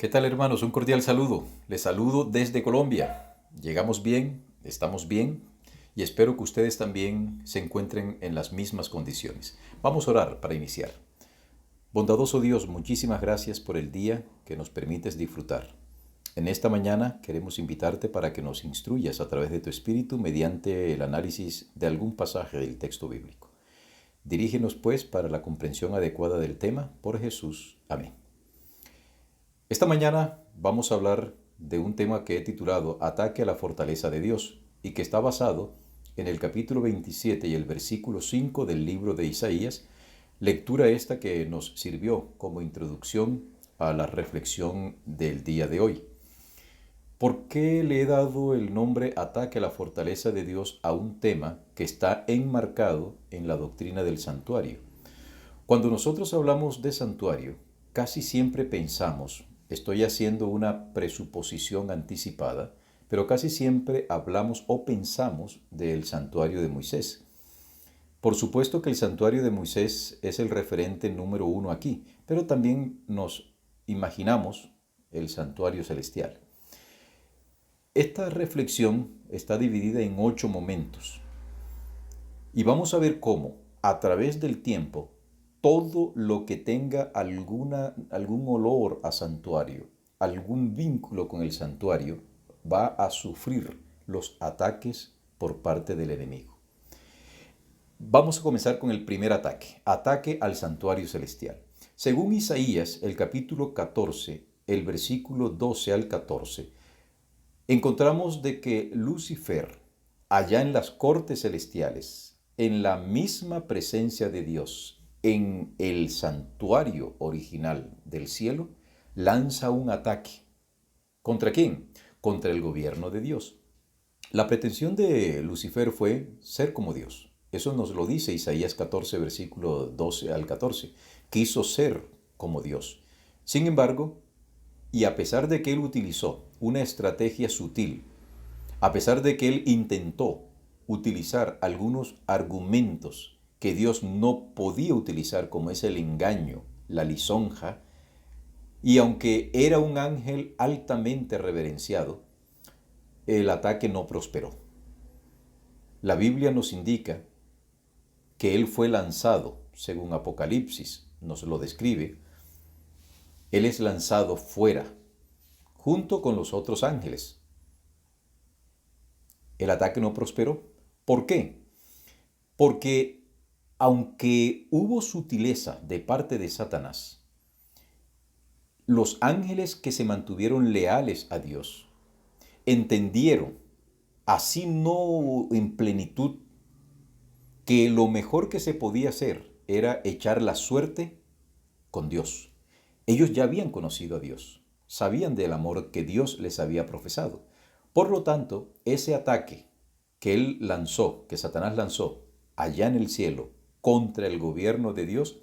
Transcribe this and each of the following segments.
¿Qué tal, hermanos? Un cordial saludo. Les saludo desde Colombia. Llegamos bien, estamos bien y espero que ustedes también se encuentren en las mismas condiciones. Vamos a orar para iniciar. Bondadoso Dios, muchísimas gracias por el día que nos permites disfrutar. En esta mañana queremos invitarte para que nos instruyas a través de tu Espíritu mediante el análisis de algún pasaje del texto bíblico. Dirígenos pues para la comprensión adecuada del tema por Jesús. Amén. Esta mañana vamos a hablar de un tema que he titulado Ataque a la fortaleza de Dios y que está basado en el capítulo 27 y el versículo 5 del libro de Isaías, lectura esta que nos sirvió como introducción a la reflexión del día de hoy. ¿Por qué le he dado el nombre Ataque a la fortaleza de Dios a un tema que está enmarcado en la doctrina del santuario? Cuando nosotros hablamos de santuario, casi siempre pensamos, estoy haciendo una presuposición anticipada, pero casi siempre hablamos o pensamos del santuario de Moisés. Por supuesto que el santuario de Moisés es el referente número uno aquí, pero también nos imaginamos el santuario celestial. Esta reflexión está dividida en 8 momentos y vamos a ver cómo, a través del tiempo, todo lo que tenga algún olor a santuario, algún vínculo con el santuario, va a sufrir los ataques por parte del enemigo. Vamos a comenzar con el primer ataque, ataque al santuario celestial. Según Isaías, el capítulo 14, el versículo 12 al 14, encontramos de que Lucifer, allá en las cortes celestiales, en la misma presencia de Dios, en el santuario original del cielo, lanza un ataque. ¿Contra quién? Contra el gobierno de Dios. La pretensión de Lucifer fue ser como Dios. Eso nos lo dice Isaías 14, versículo 12 al 14. Quiso ser como Dios. Sin embargo, y a pesar de que él utilizó una estrategia sutil, a pesar de que él intentó utilizar algunos argumentos que Dios no podía utilizar, como es el engaño, la lisonja, y aunque era un ángel altamente reverenciado, el ataque no prosperó. La Biblia nos indica que él fue lanzado, según Apocalipsis nos lo describe, él es lanzado fuera, junto con los otros ángeles. El ataque no prosperó. ¿Por qué? Porque aunque hubo sutileza de parte de Satanás, los ángeles que se mantuvieron leales a Dios entendieron, así no en plenitud, que lo mejor que se podía hacer era echar la suerte con Dios. Ellos ya habían conocido a Dios, sabían del amor que Dios les había profesado. Por lo tanto, ese ataque que él lanzó, que Satanás lanzó allá en el cielo contra el gobierno de Dios,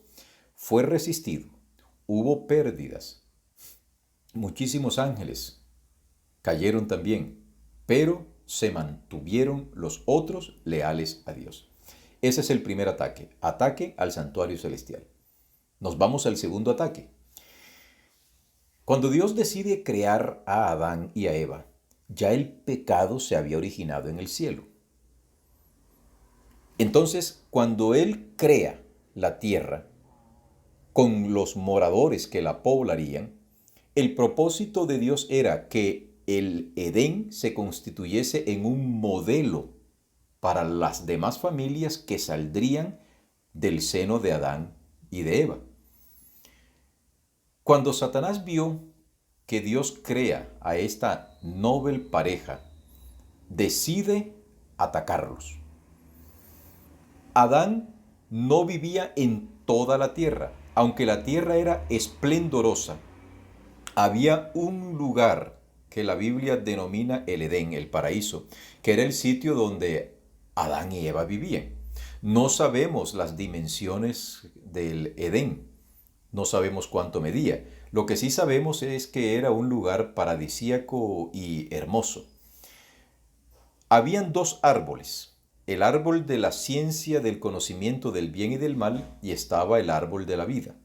fue resistido. Hubo pérdidas. Muchísimos ángeles cayeron también, pero se mantuvieron los otros leales a Dios. Ese es el primer ataque, ataque al santuario celestial. Nos vamos al segundo ataque. Cuando Dios decide crear a Adán y a Eva, ya el pecado se había originado en el cielo. Entonces, cuando Él crea la tierra con los moradores que la poblarían, el propósito de Dios era que el Edén se constituyese en un modelo para las demás familias que saldrían del seno de Adán y de Eva. Cuando Satanás vio que Dios crea a esta noble pareja, decide atacarlos. Adán no vivía en toda la tierra, aunque la tierra era esplendorosa. Había un lugar que la Biblia denomina el Edén, el paraíso, que era el sitio donde Adán y Eva vivían. No sabemos las dimensiones del Edén, no sabemos cuánto medía. Lo que sí sabemos es que era un lugar paradisíaco y hermoso. Habían dos árboles, el árbol de la ciencia del conocimiento del bien y del mal y estaba el árbol de la vida.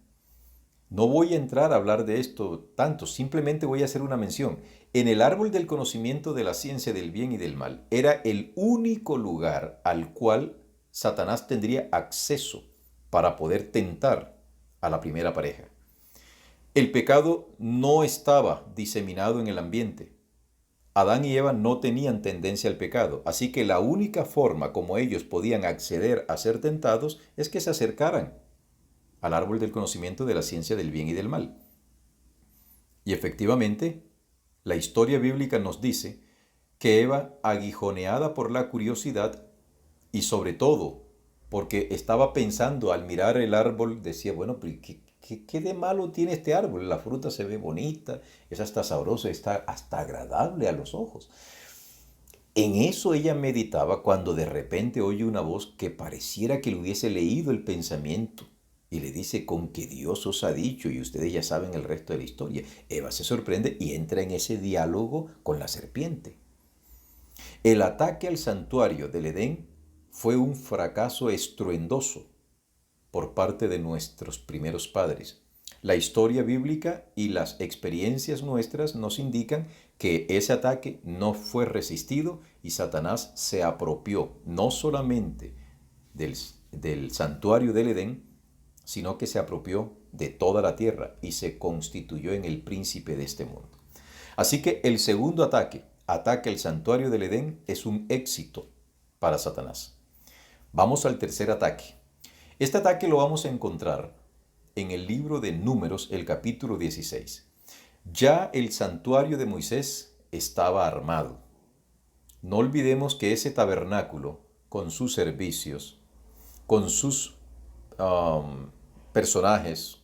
No voy a entrar a hablar de esto tanto, simplemente voy a hacer una mención. En el árbol del conocimiento de la ciencia del bien y del mal era el único lugar al cual Satanás tendría acceso para poder tentar a la primera pareja. El pecado no estaba diseminado en el ambiente. Adán y Eva no tenían tendencia al pecado, así que la única forma como ellos podían acceder a ser tentados es que se acercaran al árbol del conocimiento de la ciencia del bien y del mal. Y efectivamente, la historia bíblica nos dice que Eva, aguijoneada por la curiosidad y sobre todo porque estaba pensando al mirar el árbol, decía, bueno, ¿qué de malo tiene este árbol? La fruta se ve bonita, es hasta sabrosa, está hasta agradable a los ojos. En eso ella meditaba cuando de repente oye una voz que pareciera que le hubiese leído el pensamiento y le dice, con que Dios os ha dicho, y ustedes ya saben el resto de la historia. Eva se sorprende y entra en ese diálogo con la serpiente. El ataque al santuario del Edén fue un fracaso estruendoso por parte de nuestros primeros padres. La historia bíblica y las experiencias nuestras nos indican que ese ataque no fue resistido y Satanás se apropió no solamente del santuario del Edén, sino que se apropió de toda la tierra y se constituyó en el príncipe de este mundo. Así que el segundo ataque al santuario del Edén, es un éxito para Satanás. Vamos al tercer ataque. Este ataque lo vamos a encontrar en el libro de Números, el capítulo 16. Ya el santuario de Moisés estaba armado. No olvidemos que ese tabernáculo, con sus servicios, con sus personajes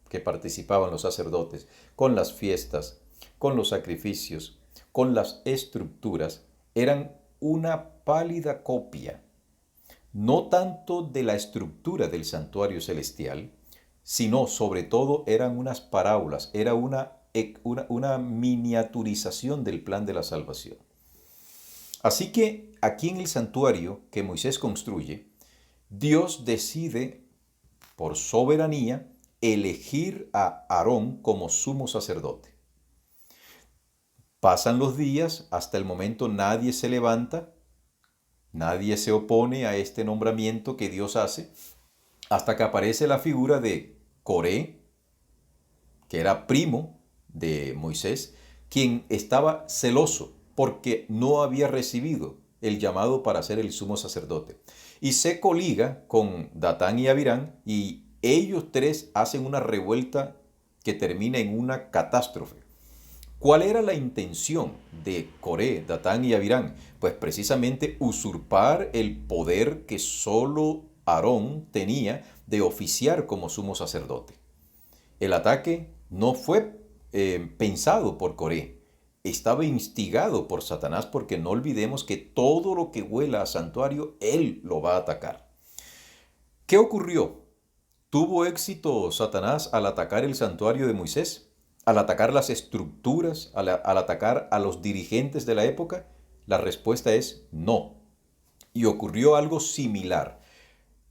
que participaban los sacerdotes, con las fiestas, con los sacrificios, con las estructuras, eran una pálida copia, no tanto de la estructura del santuario celestial, sino sobre todo eran unas parábolas, era una miniaturización del plan de la salvación. Así que aquí en el santuario que Moisés construye, Dios decide, por soberanía, elegir a Aarón como sumo sacerdote. Pasan los días, hasta el momento nadie se levanta, nadie se opone a este nombramiento que Dios hace, hasta que aparece la figura de Coré, que era primo de Moisés, quien estaba celoso porque no había recibido el llamado para ser el sumo sacerdote. Y se coliga con Datán y Abirán y ellos tres hacen una revuelta que termina en una catástrofe. ¿Cuál era la intención de Coré, Datán y Abirán? Pues precisamente usurpar el poder que solo Aarón tenía de oficiar como sumo sacerdote. El ataque no fue pensado por Coré, estaba instigado por Satanás porque no olvidemos que todo lo que huela a santuario, él lo va a atacar. ¿Qué ocurrió? ¿Tuvo éxito Satanás al atacar el santuario de Moisés? ¿Al atacar las estructuras? ¿Al atacar a los dirigentes de la época? La respuesta es no. Y ocurrió algo similar.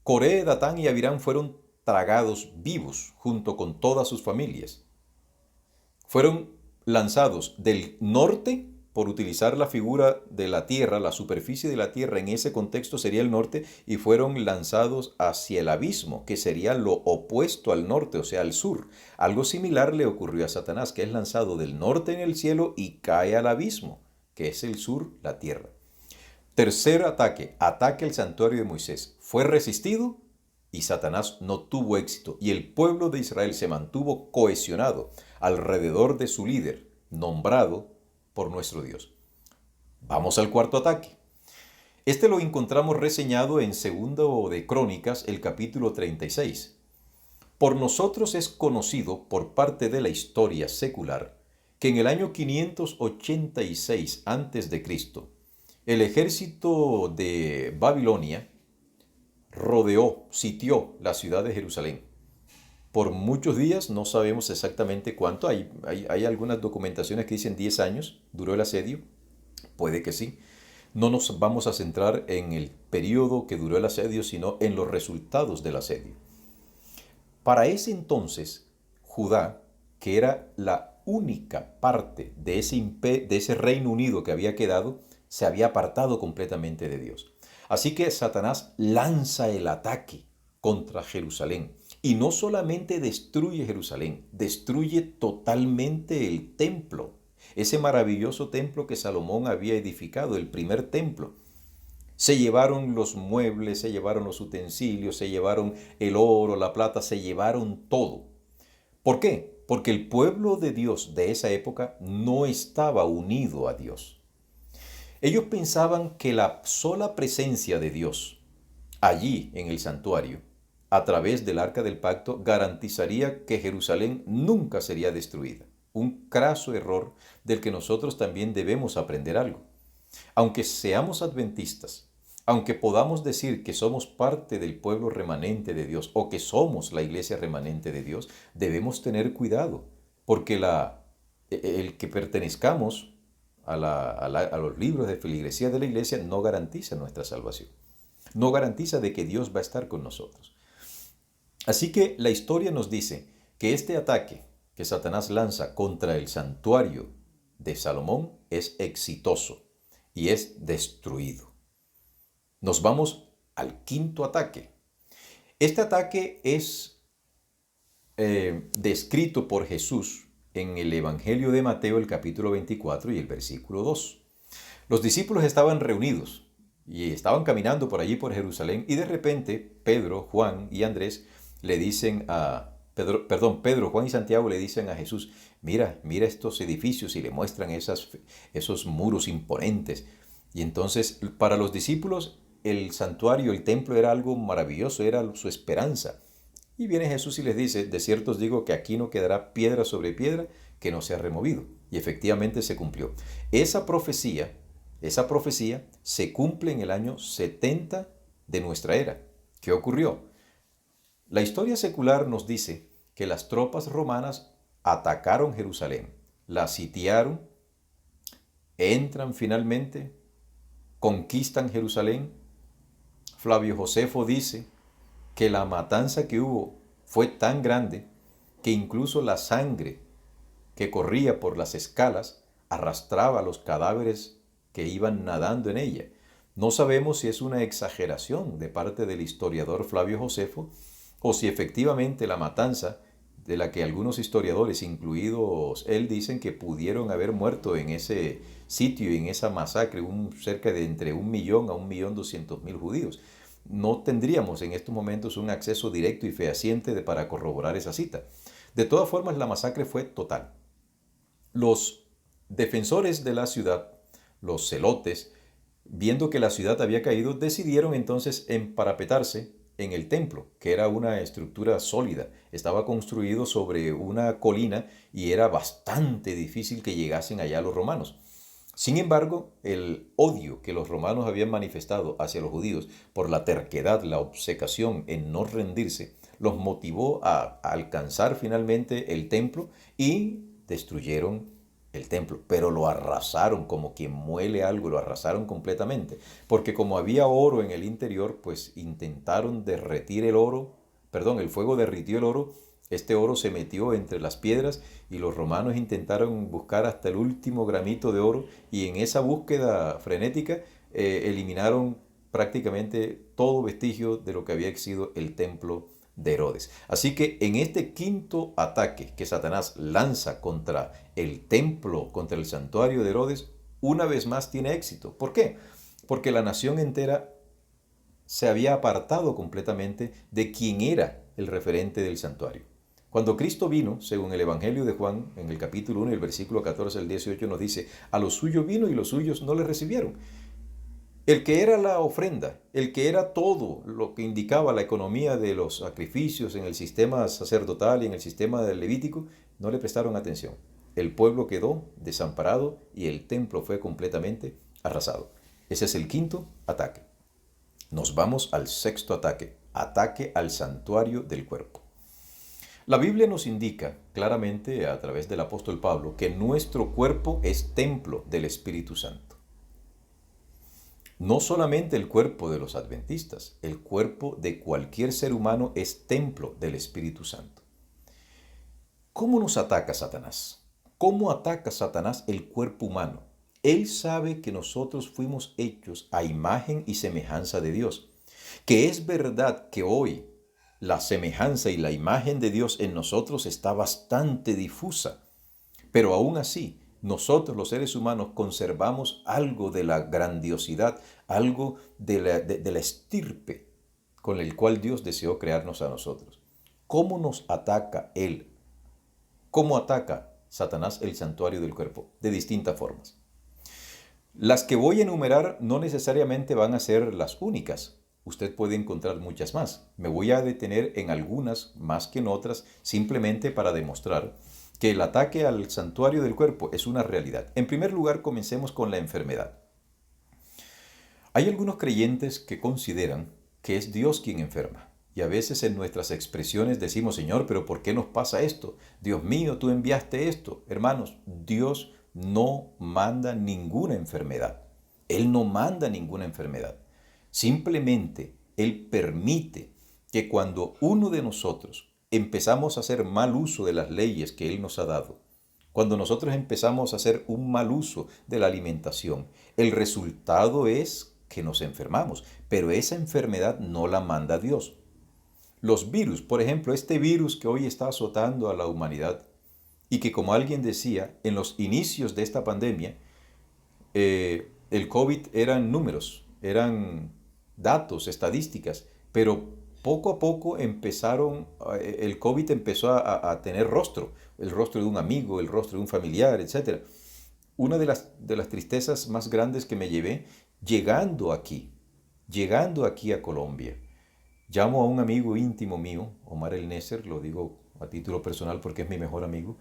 Coré, Datán y Abirán fueron tragados vivos junto con todas sus familias. Fueron lanzados del norte, por utilizar la figura de la tierra, la superficie de la tierra en ese contexto sería el norte, y fueron lanzados hacia el abismo, que sería lo opuesto al norte, o sea, al sur. Algo similar le ocurrió a Satanás, que es lanzado del norte en el cielo y cae al abismo, que es el sur, la tierra. Tercer ataque al santuario de Moisés. Fue resistido y Satanás no tuvo éxito, y el pueblo de Israel se mantuvo cohesionado alrededor de su líder, nombrado por nuestro Dios. Vamos al cuarto ataque. Este lo encontramos reseñado en Segundo de Crónicas, el capítulo 36. Por nosotros es conocido por parte de la historia secular que en el año 586 a.C., el ejército de Babilonia sitió la ciudad de Jerusalén. Por muchos días, no sabemos exactamente cuánto, hay algunas documentaciones que dicen 10 años duró el asedio, puede que sí. No nos vamos a centrar en el periodo que duró el asedio, sino en los resultados del asedio. Para ese entonces, Judá, que era la única parte de ese Reino Unido que había quedado, se había apartado completamente de Dios. Así que Satanás lanza el ataque contra Jerusalén. Y no solamente destruye Jerusalén, destruye totalmente el templo. Ese maravilloso templo que Salomón había edificado, el primer templo. Se llevaron los muebles, se llevaron los utensilios, se llevaron el oro, la plata, se llevaron todo. ¿Por qué? Porque el pueblo de Dios de esa época no estaba unido a Dios. Ellos pensaban que la sola presencia de Dios allí en el santuario, a través del arca del pacto, garantizaría que Jerusalén nunca sería destruida. Un craso error del que nosotros también debemos aprender algo. Aunque seamos adventistas, aunque podamos decir que somos parte del pueblo remanente de Dios o que somos la iglesia remanente de Dios, debemos tener cuidado, porque el que pertenezcamos a los libros de feligresía de la iglesia no garantiza nuestra salvación, no garantiza de que Dios va a estar con nosotros. Así que la historia nos dice que este ataque que Satanás lanza contra el santuario de Salomón es exitoso y es destruido. Nos vamos al quinto ataque. Este ataque es descrito por Jesús en el Evangelio de Mateo, el capítulo 24 y el versículo 2. Los discípulos estaban reunidos y estaban caminando por allí por Jerusalén y de repente Pedro, Juan y Andrés le dicen Pedro, Juan y Santiago le dicen a Jesús, mira estos edificios y le muestran esos muros imponentes. Y entonces para los discípulos el santuario, el templo era algo maravilloso, era su esperanza. Y viene Jesús y les dice, de cierto os digo que aquí no quedará piedra sobre piedra que no sea removido. Y efectivamente se cumplió. Esa profecía se cumple en el año 70 de nuestra era. ¿Qué ocurrió? La historia secular nos dice que las tropas romanas atacaron Jerusalén, la sitiaron, entran finalmente, conquistan Jerusalén. Flavio Josefo dice que la matanza que hubo fue tan grande que incluso la sangre que corría por las escalas arrastraba los cadáveres que iban nadando en ella. No sabemos si es una exageración de parte del historiador Flavio Josefo o si efectivamente la matanza, de la que algunos historiadores, incluidos él, dicen que pudieron haber muerto en ese sitio y en esa masacre cerca de entre 1.000.000 a 1.200.000 judíos. No tendríamos en estos momentos un acceso directo y fehaciente para corroborar esa cita. De todas formas, la masacre fue total. Los defensores de la ciudad, los celotes, viendo que la ciudad había caído, decidieron entonces emparapetarse en el templo, que era una estructura sólida. Estaba construido sobre una colina y era bastante difícil que llegasen allá los romanos. Sin embargo, el odio que los romanos habían manifestado hacia los judíos por la terquedad, la obcecación en no rendirse, los motivó a alcanzar finalmente el templo y destruyeron el templo, pero lo arrasaron como quien muele algo, lo arrasaron completamente, porque como había oro en el interior, pues intentaron derretir el oro, perdón, el fuego derritió el oro, este oro se metió entre las piedras y los romanos intentaron buscar hasta el último gramito de oro y en esa búsqueda frenética eliminaron prácticamente todo vestigio de lo que había sido el templo de Herodes. Así que en este quinto ataque que Satanás lanza contra el templo, contra el santuario de Herodes, una vez más tiene éxito. ¿Por qué? Porque la nación entera se había apartado completamente de quien era el referente del santuario. Cuando Cristo vino, según el Evangelio de Juan, en el capítulo 1, el versículo 14 al 18 nos dice, a los suyos vino y los suyos no le recibieron. El que era la ofrenda, el que era todo lo que indicaba la economía de los sacrificios en el sistema sacerdotal y en el sistema del Levítico, no le prestaron atención. El pueblo quedó desamparado y el templo fue completamente arrasado. Ese es el quinto ataque. Nos vamos al sexto ataque, ataque al santuario del cuerpo. La Biblia nos indica claramente a través del apóstol Pablo que nuestro cuerpo es templo del Espíritu Santo. No solamente el cuerpo de los adventistas, el cuerpo de cualquier ser humano es templo del Espíritu Santo. ¿Cómo nos ataca Satanás? ¿Cómo ataca Satanás el cuerpo humano? Él sabe que nosotros fuimos hechos a imagen y semejanza de Dios, que es verdad que hoy la semejanza y la imagen de Dios en nosotros está bastante difusa, pero aún así nosotros los seres humanos conservamos algo de la grandiosidad, algo de la estirpe con el cual Dios deseó crearnos a nosotros. ¿Cómo nos ataca Él? ¿Cómo ataca Satanás el santuario del cuerpo? De distintas formas. Las que voy a enumerar no necesariamente van a ser las únicas. Usted puede encontrar muchas más. Me voy a detener en algunas más que en otras, simplemente para demostrar que el ataque al santuario del cuerpo es una realidad. En primer lugar, comencemos con la enfermedad. Hay algunos creyentes que consideran que es Dios quien enferma. Y a veces en nuestras expresiones decimos, Señor, pero ¿por qué nos pasa esto? Dios mío, tú enviaste esto. Hermanos, Dios no manda ninguna enfermedad. Él no manda ninguna enfermedad. Simplemente Él permite que cuando uno de nosotros empezamos a hacer mal uso de las leyes que Él nos ha dado, cuando nosotros empezamos a hacer un mal uso de la alimentación, el resultado es que nos enfermamos, pero esa enfermedad no la manda Dios. Los virus, por ejemplo, este virus que hoy está azotando a la humanidad y que, como alguien decía, en los inicios de esta pandemia, el COVID eran números, eran datos, estadísticas, pero poco a poco el COVID empezó a tener rostro, el rostro de un amigo, el rostro de un familiar, etcétera. Una de las tristezas más grandes que me llevé llegando aquí a Colombia. Llamo a un amigo íntimo mío, Omar El Neser, lo digo a título personal porque es mi mejor amigo.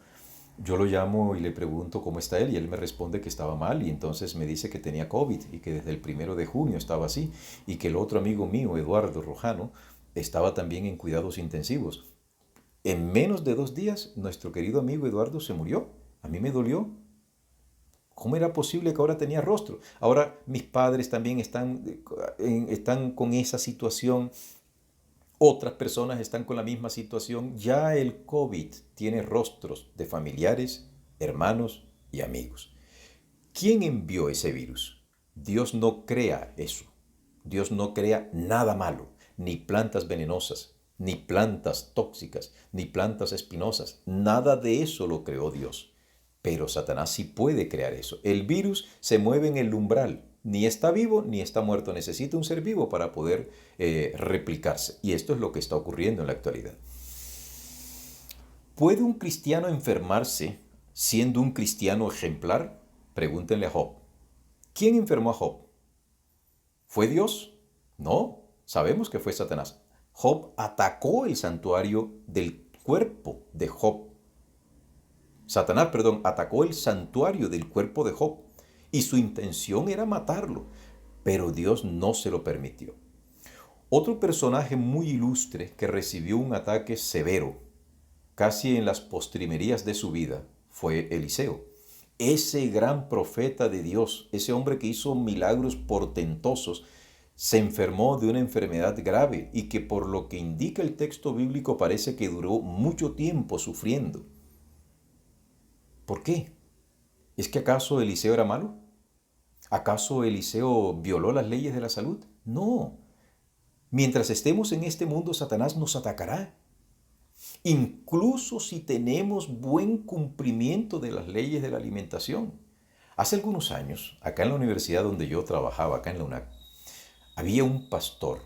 Yo lo llamo y le pregunto cómo está él y él me responde que estaba mal y entonces me dice que tenía COVID y que desde el 1 de junio estaba así y que el otro amigo mío, Eduardo Rojano, estaba también en cuidados intensivos. En menos de 2 días, nuestro querido amigo Eduardo se murió. A mí me dolió. ¿Cómo era posible que ahora tenía rostro? Ahora mis padres también están con esa situación. Otras personas están con la misma situación. Ya el COVID tiene rostros de familiares, hermanos y amigos. ¿Quién envió ese virus? Dios no crea eso. Dios no crea nada malo, ni plantas venenosas, ni plantas tóxicas, ni plantas espinosas. Nada de eso lo creó Dios. Pero Satanás sí puede crear eso. El virus se mueve en el umbral. Ni está vivo ni está muerto. Necesita un ser vivo para poder replicarse. Y esto es lo que está ocurriendo en la actualidad. ¿Puede un cristiano enfermarse siendo un cristiano ejemplar? Pregúntenle a Job. ¿Quién enfermó a Job? ¿Fue Dios? No, sabemos que fue Satanás. Job atacó el santuario del cuerpo de Job. Satanás, atacó el santuario del cuerpo de Job y su intención era matarlo, pero Dios no se lo permitió. Otro personaje muy ilustre que recibió un ataque severo, casi en las postrimerías de su vida, fue Eliseo. Ese gran profeta de Dios, ese hombre que hizo milagros portentosos, se enfermó de una enfermedad grave y que por lo que indica el texto bíblico parece que duró mucho tiempo sufriendo. ¿Por qué? ¿Es que acaso Eliseo era malo? ¿Acaso Eliseo violó las leyes de la salud? No. Mientras estemos en este mundo, Satanás nos atacará. Incluso si tenemos buen cumplimiento de las leyes de la alimentación. Hace algunos años, acá en la universidad donde yo trabajaba, acá en la UNAC, había un pastor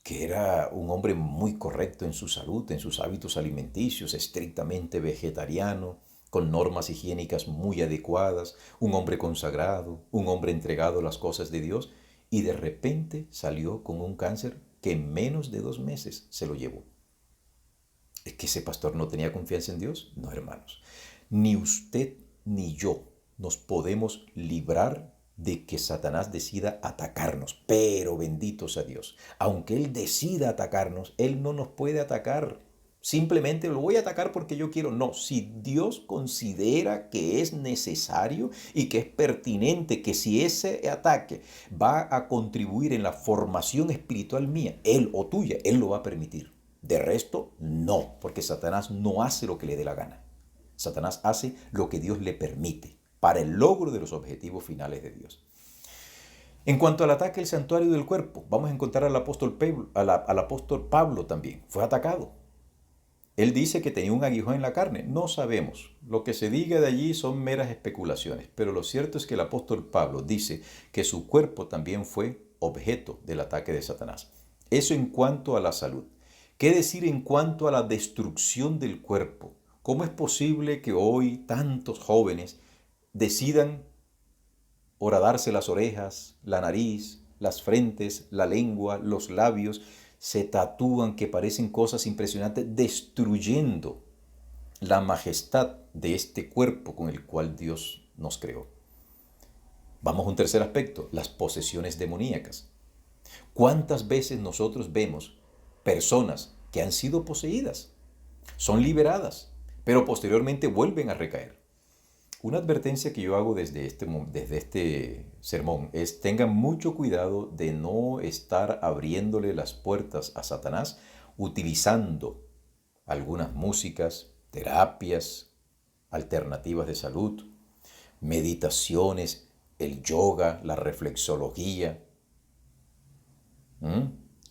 que era un hombre muy correcto en su salud, en sus hábitos alimenticios, estrictamente vegetariano, con normas higiénicas muy adecuadas, un hombre consagrado, un hombre entregado a las cosas de Dios, y de repente salió con un cáncer que en menos de 2 meses se lo llevó. ¿Es que ese pastor no tenía confianza en Dios? No, hermanos. Ni usted ni yo nos podemos librar de que Satanás decida atacarnos, pero bendito sea Dios. Aunque Él decida atacarnos, Él no nos puede atacar Simplemente lo voy a atacar porque yo quiero. No, si Dios considera que es necesario y que es pertinente, que si ese ataque va a contribuir en la formación espiritual mía, él o tuya, él lo va a permitir. De resto, no, porque Satanás no hace lo que le dé la gana. Satanás hace lo que Dios le permite para el logro de los objetivos finales de Dios. En cuanto al ataque al santuario del cuerpo, vamos a encontrar al apóstol Pablo también. Fue atacado. Él dice que tenía un aguijón en la carne. No sabemos. Lo que se diga de allí son meras especulaciones. Pero lo cierto es que el apóstol Pablo dice que su cuerpo también fue objeto del ataque de Satanás. Eso en cuanto a la salud. ¿Qué decir en cuanto a la destrucción del cuerpo? ¿Cómo es posible que hoy tantos jóvenes decidan horadarse las orejas, la nariz, las frentes, la lengua, los labios, se tatúan que parecen cosas impresionantes, destruyendo la majestad de este cuerpo con el cual Dios nos creó? Vamos a un tercer aspecto, las posesiones demoníacas. ¿Cuántas veces nosotros vemos personas que han sido poseídas, son liberadas, pero posteriormente vuelven a recaer? Una advertencia que yo hago desde este sermón es: tengan mucho cuidado de no estar abriéndole las puertas a Satanás utilizando algunas músicas, terapias, alternativas de salud, meditaciones, el yoga, la reflexología,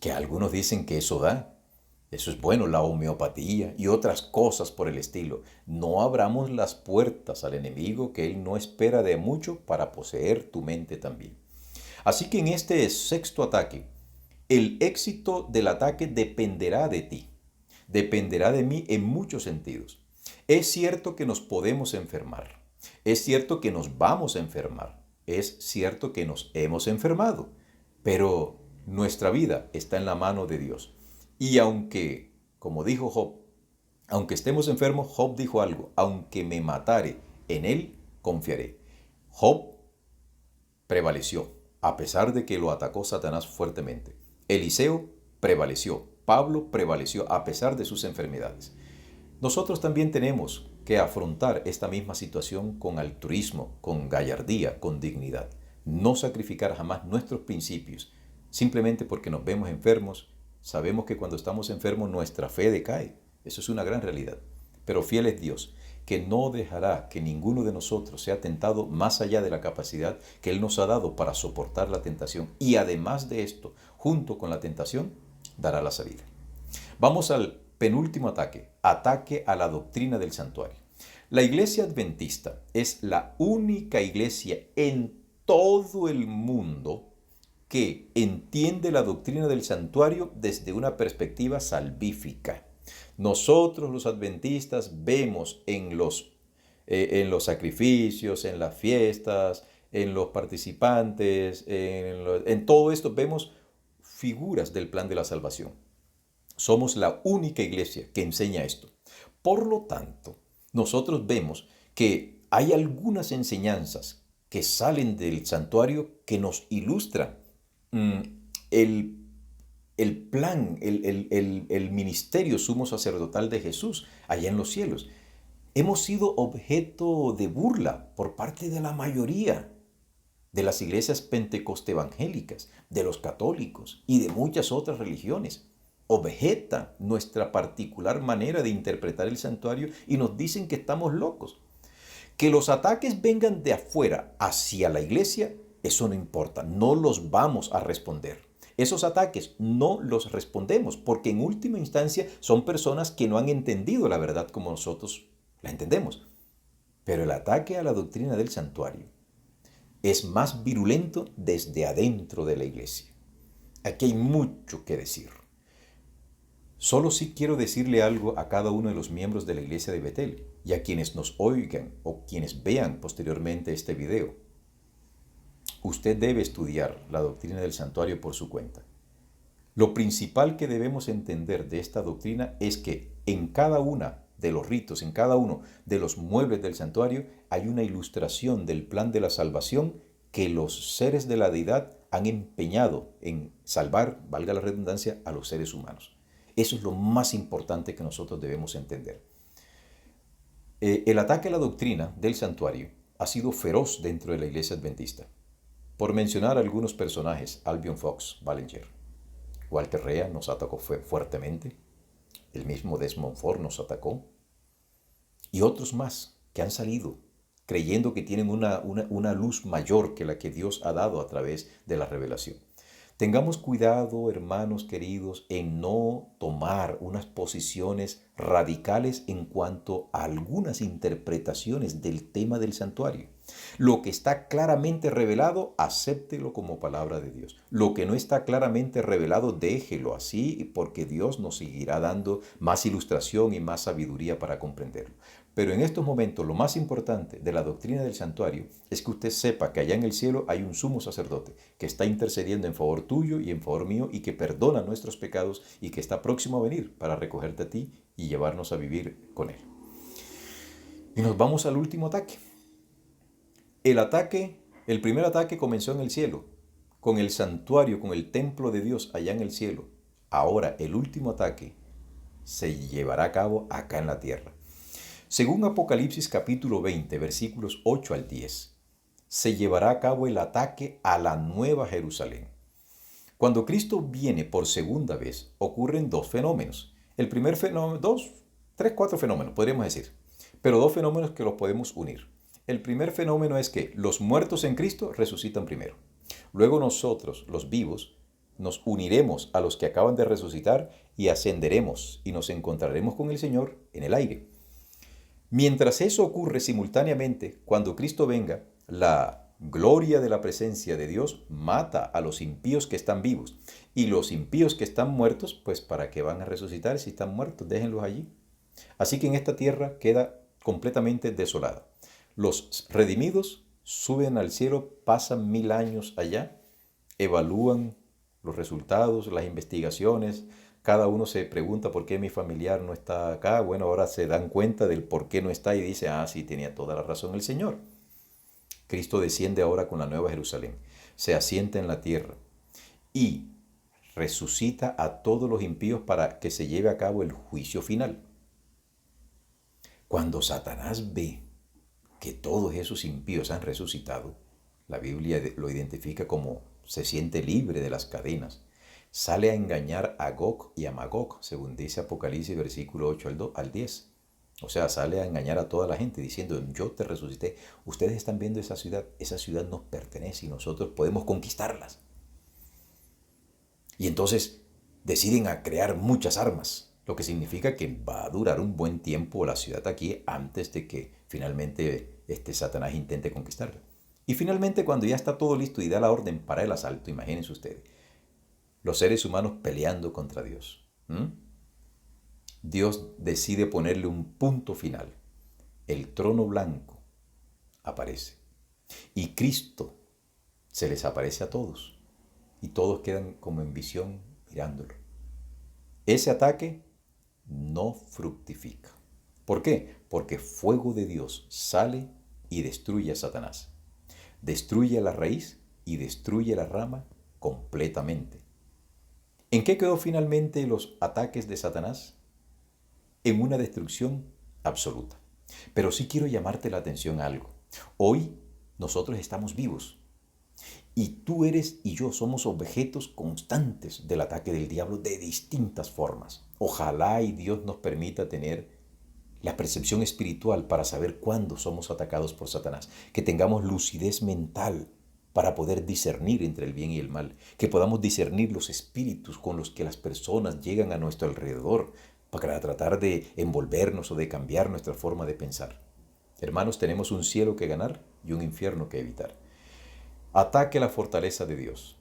que algunos dicen que eso da. Eso es bueno, la homeopatía y otras cosas por el estilo. No abramos las puertas al enemigo, que él no espera de mucho para poseer tu mente también. Así que en este sexto ataque, el éxito del ataque dependerá de ti, dependerá de mí en muchos sentidos. Es cierto que nos podemos enfermar, es cierto que nos vamos a enfermar, es cierto que nos hemos enfermado, pero nuestra vida está en la mano de Dios. Y aunque, como dijo Job, aunque estemos enfermos, Job dijo algo: aunque me matare, en él confiaré. Job prevaleció, a pesar de que lo atacó Satanás fuertemente. Eliseo prevaleció, Pablo prevaleció, a pesar de sus enfermedades. Nosotros también tenemos que afrontar esta misma situación con altruismo, con gallardía, con dignidad. No sacrificar jamás nuestros principios, simplemente porque nos vemos enfermos. Sabemos que cuando estamos enfermos nuestra fe decae. Eso es una gran realidad. Pero fiel es Dios, que no dejará que ninguno de nosotros sea tentado más allá de la capacidad que Él nos ha dado para soportar la tentación. Y además de esto, junto con la tentación, dará la salida. Vamos al penúltimo ataque, ataque a la doctrina del santuario. La iglesia adventista es la única iglesia en todo el mundo que entiende la doctrina del santuario desde una perspectiva salvífica. Nosotros los adventistas vemos en los sacrificios, en las fiestas, en los participantes, en todo esto vemos figuras del plan de la salvación. Somos la única iglesia que enseña esto. Por lo tanto, nosotros vemos que hay algunas enseñanzas que salen del santuario que nos ilustran el, el plan, el ministerio sumo sacerdotal de Jesús allá en los cielos. Hemos sido objeto de burla por parte de la mayoría de las iglesias pentecoste evangélicas, de los católicos y de muchas otras religiones. Objeta nuestra particular manera de interpretar el santuario y nos dicen que estamos locos. Que los ataques vengan de afuera hacia la iglesia, eso no importa, no los vamos a responder. Esos ataques no los respondemos porque en última instancia son personas que no han entendido la verdad como nosotros la entendemos. Pero el ataque a la doctrina del santuario es más virulento desde adentro de la iglesia. Aquí hay mucho que decir. Solo sí quiero decirle algo a cada uno de los miembros de la iglesia de Betel y a quienes nos oigan o quienes vean posteriormente este video. Usted debe estudiar la doctrina del santuario por su cuenta. Lo principal que debemos entender de esta doctrina es que en cada una de los ritos, en cada uno de los muebles del santuario, hay una ilustración del plan de la salvación que los seres de la deidad han empeñado en salvar, valga la redundancia, a los seres humanos. Eso es lo más importante que nosotros debemos entender. El ataque a la doctrina del santuario ha sido feroz dentro de la iglesia adventista. Por mencionar algunos personajes, Albion Fox Ballinger, Walter Rea nos atacó fuertemente, el mismo Desmond Ford nos atacó, y otros más que han salido creyendo que tienen una luz mayor que la que Dios ha dado a través de la revelación. Tengamos cuidado, hermanos queridos, en no tomar unas posiciones radicales en cuanto a algunas interpretaciones del tema del santuario. Lo que está claramente revelado, acéptelo como palabra de Dios. Lo que no está claramente revelado, déjelo así, porque Dios nos seguirá dando más ilustración y más sabiduría para comprenderlo. Pero en estos momentos lo más importante de la doctrina del santuario es que usted sepa que allá en el cielo hay un sumo sacerdote que está intercediendo en favor tuyo y en favor mío y que perdona nuestros pecados y que está próximo a venir para recogerte a ti y llevarnos a vivir con él. Y nos vamos al último ataque. El primer ataque comenzó en el cielo, con el santuario, con el templo de Dios allá en el cielo. Ahora el último ataque se llevará a cabo acá en la tierra. Según Apocalipsis capítulo 20, versículos 8 al 10, se llevará a cabo el ataque a la Nueva Jerusalén. Cuando Cristo viene por segunda vez, ocurren dos fenómenos. El primer fenómeno, cuatro fenómenos, podríamos decir, pero dos fenómenos que los podemos unir. El primer fenómeno es que los muertos en Cristo resucitan primero. Luego nosotros, los vivos, nos uniremos a los que acaban de resucitar y ascenderemos y nos encontraremos con el Señor en el aire. Mientras eso ocurre simultáneamente, cuando Cristo venga, la gloria de la presencia de Dios mata a los impíos que están vivos. Y los impíos que están muertos, pues ¿para qué van a resucitar si están muertos? Déjenlos allí. Así que en esta tierra queda completamente desolada. Los redimidos suben al cielo, pasan 1000 años allá, evalúan los resultados, las investigaciones. Cada uno se pregunta por qué mi familiar no está acá. Bueno, ahora se dan cuenta del por qué no está y dice, sí, tenía toda la razón el Señor. Cristo desciende ahora con la Nueva Jerusalén, se asienta en la tierra y resucita a todos los impíos para que se lleve a cabo el juicio final. Cuando Satanás ve que todos esos impíos han resucitado, la Biblia lo identifica como se siente libre de las cadenas. Sale a engañar a Gog y a Magog, según dice Apocalipsis versículo 8 al 10. O sea, sale a engañar a toda la gente diciendo, yo te resucité. Ustedes están viendo esa ciudad nos pertenece y nosotros podemos conquistarlas. Y entonces deciden a crear muchas armas, lo que significa que va a durar un buen tiempo la ciudad aquí antes de que finalmente Satanás intente conquistarla. Y finalmente cuando ya está todo listo y da la orden para el asalto, imagínense ustedes, los seres humanos peleando contra Dios. Dios decide ponerle un punto final. El trono blanco aparece. Y Cristo se les aparece a todos. Y todos quedan como en visión mirándolo. Ese ataque no fructifica. ¿Por qué? Porque fuego de Dios sale y destruye a Satanás. Destruye la raíz y destruye la rama completamente. ¿En qué quedó finalmente los ataques de Satanás? En una destrucción absoluta. Pero sí quiero llamarte la atención a algo. Hoy nosotros estamos vivos. Y tú eres y yo somos objetos constantes del ataque del diablo de distintas formas. Ojalá y Dios nos permita tener la percepción espiritual para saber cuándo somos atacados por Satanás. Que tengamos lucidez mental para poder discernir entre el bien y el mal. Que podamos discernir los espíritus con los que las personas llegan a nuestro alrededor para tratar de envolvernos o de cambiar nuestra forma de pensar. Hermanos, tenemos un cielo que ganar y un infierno que evitar. Ataque la fortaleza de Dios.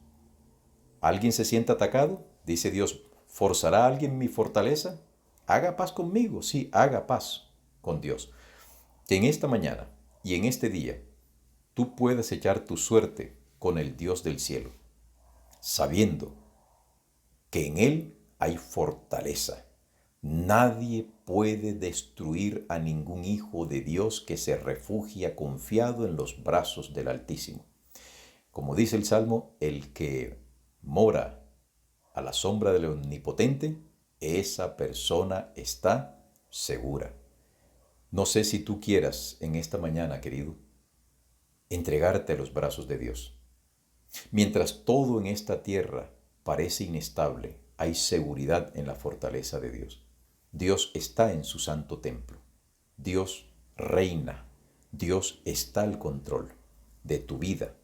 ¿Alguien se siente atacado? Dice Dios, ¿forzará alguien mi fortaleza? Haga paz conmigo, sí, haga paz con Dios. Que en esta mañana y en este día tú puedas echar tu suerte con el Dios del cielo, sabiendo que en Él hay fortaleza. Nadie puede destruir a ningún hijo de Dios que se refugia confiado en los brazos del Altísimo. Como dice el Salmo, el que mora a la sombra del Omnipotente esa persona está segura. No sé si tú quieras en esta mañana, querido, entregarte a los brazos de Dios. Mientras todo en esta tierra parece inestable, hay seguridad en la fortaleza de Dios. Dios está en su santo templo. Dios reina. Dios está al control de tu vida,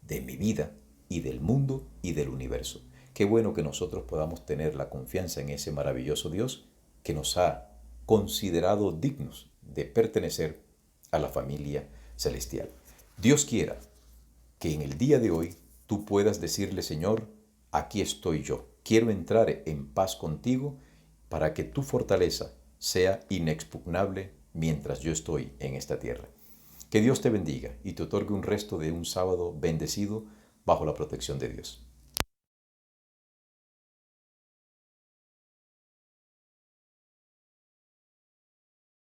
de mi vida y del mundo y del universo. Qué bueno que nosotros podamos tener la confianza en ese maravilloso Dios que nos ha considerado dignos de pertenecer a la familia celestial. Dios quiera que en el día de hoy tú puedas decirle, Señor, aquí estoy yo. Quiero entrar en paz contigo para que tu fortaleza sea inexpugnable mientras yo estoy en esta tierra. Que Dios te bendiga y te otorgue un resto de un sábado bendecido bajo la protección de Dios.